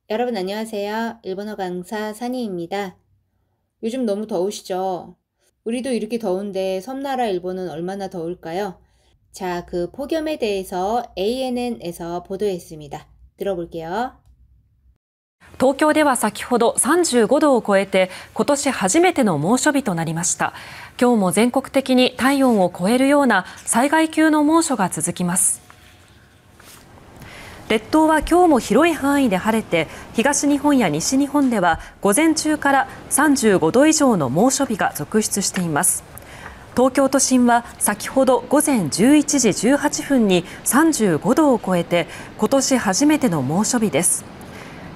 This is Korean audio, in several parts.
여러분 안녕하세요. 일본어 강사 사니입니다. 요즘 너무 더우시죠? 우리도 이렇게 더운데 섬나라 일본은 얼마나 더울까요? 자, 그 폭염에 대해서 ANN에서 보도했습니다. 들어볼게요. 東京では先ほど35度を超えて今年初めての猛暑日となりました。今日も全国的に体温を超えるような災害級の猛暑が続きます。列島は今日も広い範囲で晴れて、東日本や西日本では午前中から35度以上の猛暑日が続出しています。東京都心は先ほど午前11時18分に35度を超えて今年初めての猛暑日です。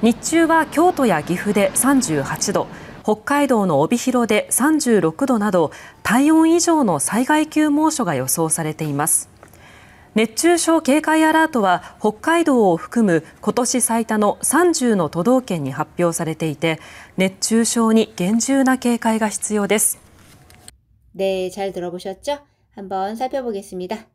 日中は京都や岐阜で38度、北海道の帯広で36度など体温以上の災害級猛暑が予想されています。熱中症警戒アラートは北海道を含む今年最多の30の都道県に発表されていて、熱中症に厳重な警戒が必要です。네, 잘 들어보셨죠? 한번 살펴보겠습니다.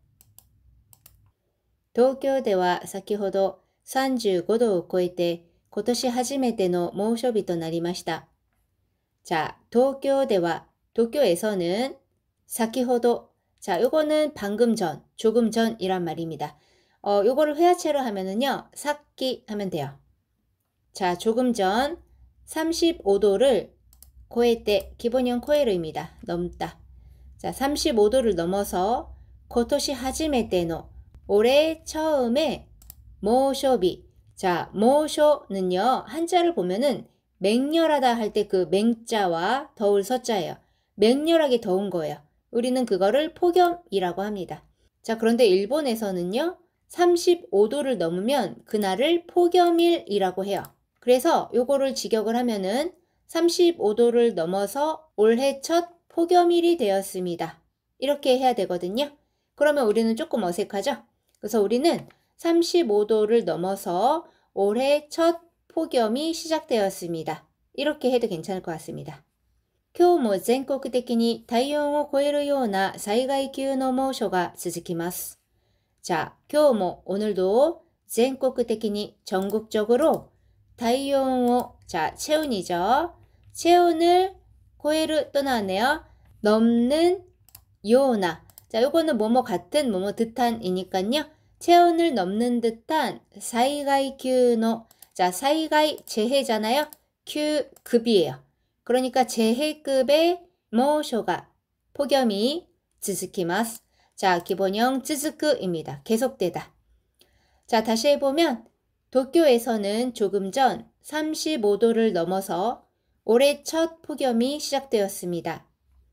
東京では先ほど35度を超えて今年初めての猛暑日となりました。 자, 東京では 도쿄에서는 先ほど 자, 요거는 방금 전, 조금 전이란 말입니다. 요거를 회화체로 하면은요, 사키 하면 돼요. 자, 조금 전 35도를 고에때 기본형 코에르입니다. 넘다. 자, 35도를 넘어서 고토시 하지메테노 올해 처음에 모쇼비. 자, 모쇼는요, 한자를 보면은 맹렬하다 할 때 그 맹자와 더울 서자예요. 맹렬하게 더운 거예요. 우리는 그거를 폭염이라고 합니다. 자, 그런데 일본에서는요, 35도를 넘으면 그날을 폭염일이라고 해요. 그래서 요거를 직역을 하면은 35도를 넘어서 올해 첫 폭염일이 되었습니다. 이렇게 해야 되거든요. 그러면 우리는 조금 어색하죠? 그래서 우리는 35도를 넘어서 올해 첫 폭염이 시작되었습니다. 이렇게 해도 괜찮을 것 같습니다. 今日も全国的に体温を超えるような災害級の猛暑が続きます。 자, 今日も 오늘도 全国的に 전국적으로 体温を 자, 체온이죠. 체온을 超える 또 나왔네요. 넘는 요나. 자, 요거는 뭐뭐 같은 뭐뭐 듯한이니까요. 체온을 넘는 듯한 災害級の 자, 災害 재해잖아요. 큐 급이에요. 그러니까 재해급의 모쇼가 폭염이 続きます. 자, 기본형 続く입니다. 계속되다. 자, 다시 해보면 도쿄에서는 조금 전 35도를 넘어서 올해 첫 폭염이 시작되었습니다.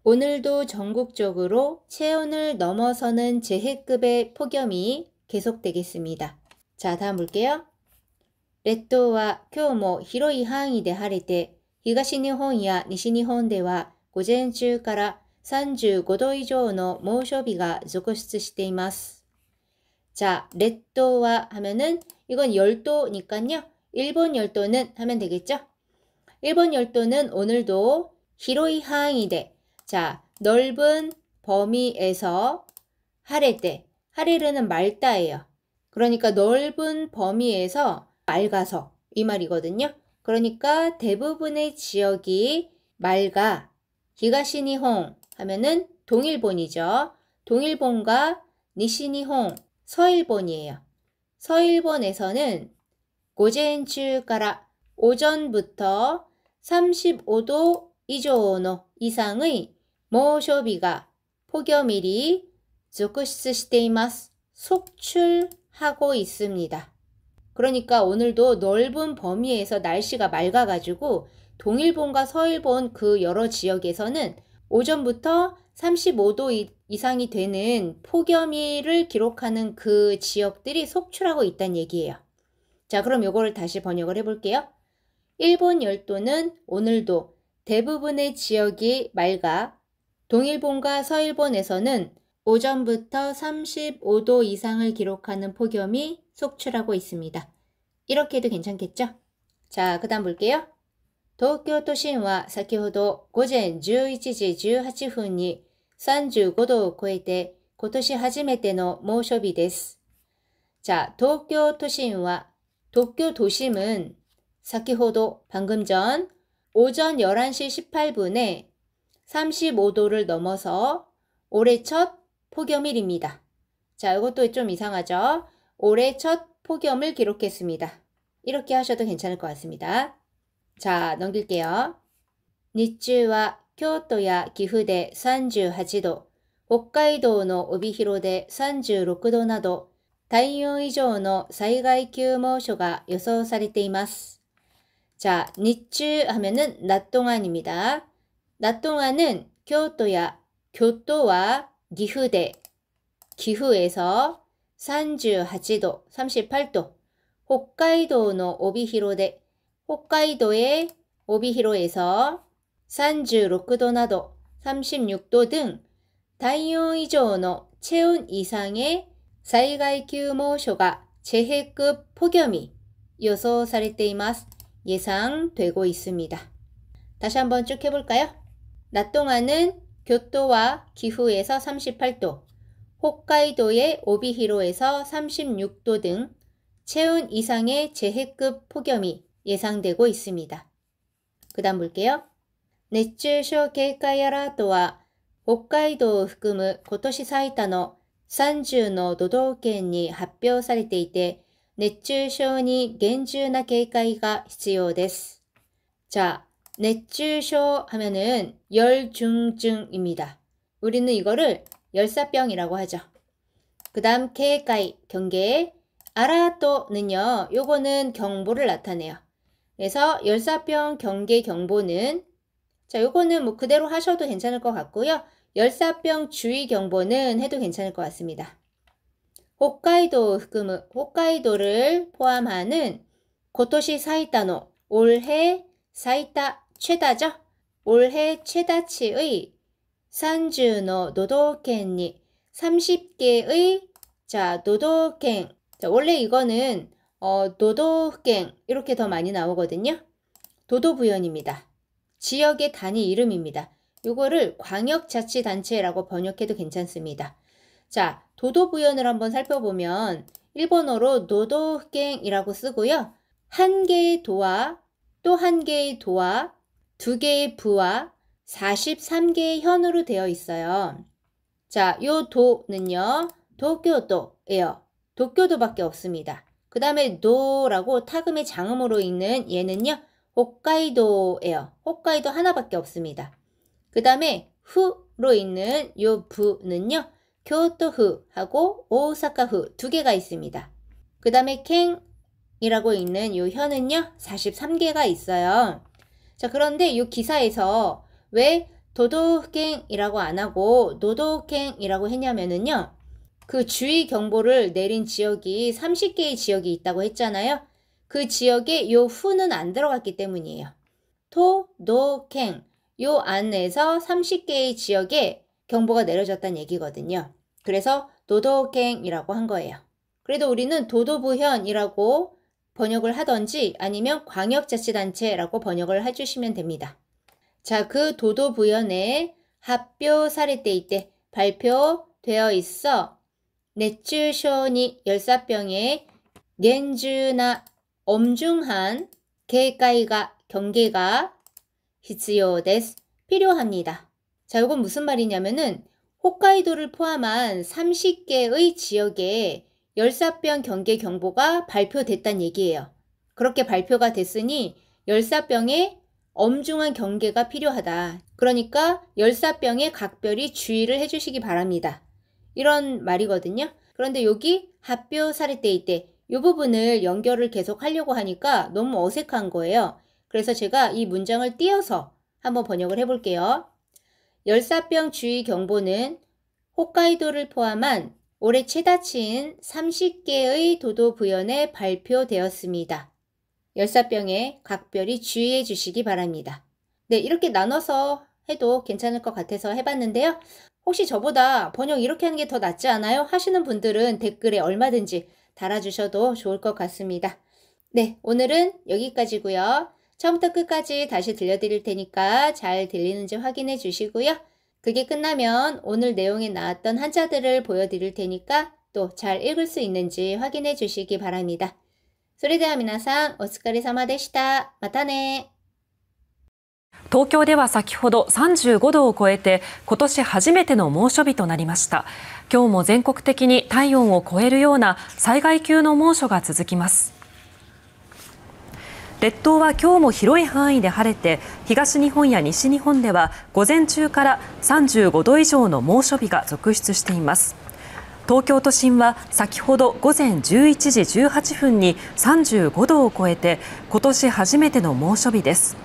오늘도 전국적으로 체온을 넘어서는 재해급의 폭염이 계속되겠습니다. 자, 다음 볼게요. 列島は今日も広い範囲で晴れて、東日本や西日本では午前中から35度以上の猛暑日が続出しています。 자, 列島は 하면은 이건 열도니까요. 일본 열도는 하면 되겠죠? 일본 열도는 오늘도 히로이 하이데. 자, 넓은 범위에서 하레데. 하레르는 맑다예요. 그러니까 넓은 범위에서 맑아서 이 말이거든요. 그러니까 대부분의 지역이 맑아. 히가시니홍 하면은 동일본이죠. 동일본과 니시니홍, 서일본이에요. 서일본에서는 고젠추가라 오전부터 35도 이조노 이상의 모쇼비가 폭염일이 続出しています. 속출하고 있습니다. 그러니까 오늘도 넓은 범위에서 날씨가 맑아가지고 동일본과 서일본 그 여러 지역에서는 오전부터 35도 이상이 되는 폭염일을 기록하는 그 지역들이 속출하고 있다는 얘기예요. 자, 그럼 요거를 다시 번역을 해볼게요. 일본 열도는 오늘도 대부분의 지역이 맑아 동일본과 서일본에서는 오전부터 35도 이상을 기록하는 폭염이 속출하고 있습니다. 이렇게 해도 괜찮겠죠? 자, 그 다음 볼게요. 도쿄都心は先ほど午前11時18分に35度を超えて今年初めての猛暑日です。 자, 도쿄 도심은 도쿄 도심은 先ほど, 방금 전, 오전 11시 18분에 35도를 넘어서 올해 첫 폭염일입니다. 자, 이것도 좀 이상하죠? 올해 첫 폭염을 기록했습니다. 이렇게 하셔도 괜찮을 것 같습니다. 자, 넘길게요. 日中は京都や岐阜で38度、北海道の帯広で36度など、体温以上の災害級猛暑が予想されています. 자, 日中 하면은 낮 동안입니다. 낮 동안은 교토와 기후대, 기후에서 38도, 38도, 홋카이도의 오비히로대, 홋카이도의 오비히로에서 36도 나도, 36도 등体温 이상의 체온 이상의 災害級猛暑が 재해급 폭염이 予想されています. 예상되고 있습니다. 다시 한번 쭉 해볼까요? 낮 동안은 교토와 기후에서 38도, 홋카이도의 오비히로에서 36도 등 체온 이상의 재해급 폭염이 예상되고 있습니다. 그 다음 볼게요. 熱中症警戒アラートは北海道を含む今年最多の30の都道府県に発表されていて、熱中症に厳重な警戒が必要です. 자, 熱中症 하면은 열중증입니다. 우리는 이거를 열사병이라고 하죠. 그 다음警戒, 경계, 아라토는요, 요거는 경보를 나타내요. 그래서 열사병 경계 경보는 자, 요거는 뭐 그대로 하셔도 괜찮을 것 같고요. 열사병 주의 경보는 해도 괜찮을 것 같습니다. 홋카이도 흑음, 홋카이도를 포함하는 고토시 사이타노, 올해 사이타 최다죠? 올해 최다치의 30의 도도県に 30개의 자, 도도県. 자, 원래 이거는 도도県이렇게 더 많이 나오거든요. 도도부현입니다. 지역의 단위 이름입니다. 요거를 광역자치단체라고 번역해도 괜찮습니다. 자, 도도부현을 한번 살펴보면 일본어로 도도府県이라고 쓰고요. 한 개의 도와 또 한 개의 도와 두 개의 부와 43개의 현으로 되어 있어요. 자, 요 도는요. 도쿄도예요. 도쿄도밖에 없습니다. 그 다음에 도라고 타금의 장음으로 읽는 얘는요. 홋카이도예요. 홋카이도 하나밖에 없습니다. 그 다음에 후로 읽는 요 부는요. 교토후하고 오사카후 두 개가 있습니다. 그 다음에 켄이라고 읽는 요 현은요. 43개가 있어요. 자, 그런데 요 기사에서 왜 도도府県이라고 안 하고 노도県이라고 했냐면은요. 그 주의 경보를 내린 지역이 30개의 지역이 있다고 했잖아요. 그 지역에 요 후는 안 들어갔기 때문이에요. 도도県요 안에서 30개의 지역에 경보가 내려졌다는 얘기거든요. 그래서 도도県이라고 한 거예요. 그래도 우리는 도도부현이라고 번역을 하던지 아니면 광역자치단체라고 번역을 해주시면 됩니다. 자, 그 도도부현에発表されていて 발표되어 있어 熱中症に 열사병에 厳重な 엄중한 警戒が 경계가 必要です 필요합니다. 자, 이건 무슨 말이냐면은 홋카이도를 포함한 30개의 지역에 열사병 경계 경보가 발표됐다는 얘기예요. 그렇게 발표가 됐으니 열사병에 엄중한 경계가 필요하다. 그러니까 열사병에 각별히 주의를 해주시기 바랍니다. 이런 말이거든요. 그런데 여기発表されていて이 부분을 연결을 계속 하려고 하니까 너무 어색한 거예요. 그래서 제가 이 문장을 띄어서 한번 번역을 해볼게요. 열사병 주의 경보는 홋카이도를 포함한 올해 최다치인 30개의 도도부현에 발표되었습니다. 열사병에 각별히 주의해 주시기 바랍니다. 네, 이렇게 나눠서 해도 괜찮을 것 같아서 해봤는데요. 혹시 저보다 번역 이렇게 하는 게 더 낫지 않아요? 하시는 분들은 댓글에 얼마든지 달아주셔도 좋을 것 같습니다. 네, 오늘은 여기까지고요. 처음부터 끝까지 다시 들려드릴 테니까 잘 들리는지 확인해 주시고요. 그게 끝나면 오늘 내용에 나왔던 한자들을 보여드릴 테니까 또 잘 읽을 수 있는지 확인해 주시기 바랍니다. それでは皆さん、お疲れ様でした。またね。東京では先ほど35度を超えて今年初めての猛暑日となりました。今日も全国的に体温を超えるような災害級の猛暑が続きます。列島は今日も広い範囲で晴れて、東日本や西日本では午前中から35度以上の猛暑日が続出しています。東京都心は先ほど午前11時18分に35度を超えて今年初めての猛暑日です。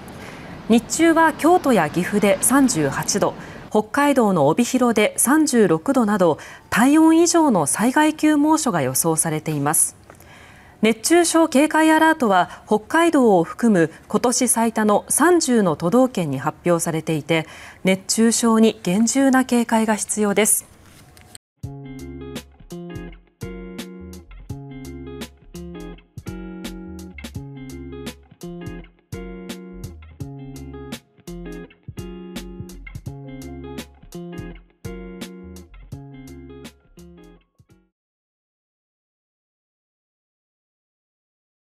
日中は京都や岐阜で38度、北海道の帯広で36度など体温以上の災害級猛暑が予想されています。熱中症警戒アラートは北海道を含む今年最多の30の都道県に発表されていて、熱中症に厳重な警戒が必要です。